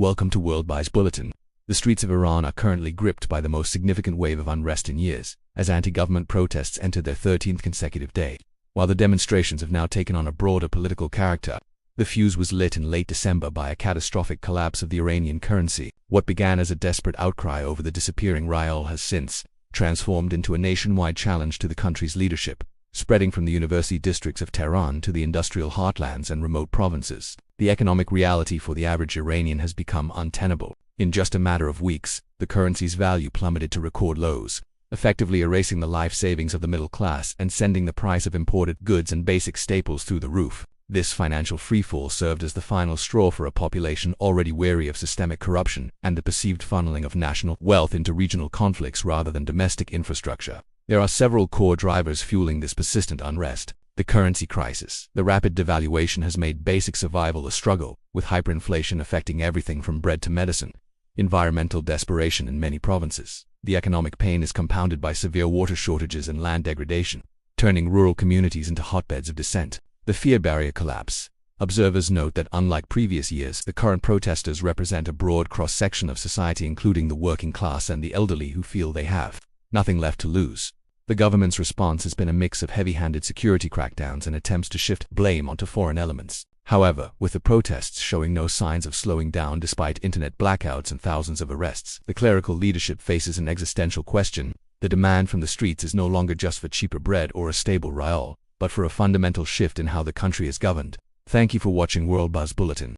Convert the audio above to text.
Welcome to World Buzz Bulletin. The streets of Iran are currently gripped by the most significant wave of unrest in years, as anti-government protests enter their 13th consecutive day. While the demonstrations have now taken on a broader political character, the fuse was lit in late December by a catastrophic collapse of the Iranian currency. What began as a desperate outcry over the disappearing Rial has since transformed into a nationwide challenge to the country's leadership, spreading from the university districts of Tehran to the industrial heartlands and remote provinces. The economic reality for the average Iranian has become untenable. In just a matter of weeks, the currency's value plummeted to record lows, effectively erasing the life savings of the middle class and sending the price of imported goods and basic staples through the roof. This financial freefall served as the final straw for a population already wary of systemic corruption and the perceived funneling of national wealth into regional conflicts rather than domestic infrastructure. There are several core drivers fueling this persistent unrest. The currency crisis. The rapid devaluation has made basic survival a struggle, with hyperinflation affecting everything from bread to medicine. Environmental desperation in many provinces. The economic pain is compounded by severe water shortages and land degradation, turning rural communities into hotbeds of dissent. The fear barrier collapse. Observers note that unlike previous years, the current protesters represent a broad cross-section of society, including the working class and the elderly, who feel they have nothing left to lose. The government's response has been a mix of heavy-handed security crackdowns and attempts to shift blame onto foreign elements. However, with the protests showing no signs of slowing down despite internet blackouts and thousands of arrests, the clerical leadership faces an existential question. The demand from the streets is no longer just for cheaper bread or a stable rial, but for a fundamental shift in how the country is governed. Thank you for watching World Buzz Bulletin.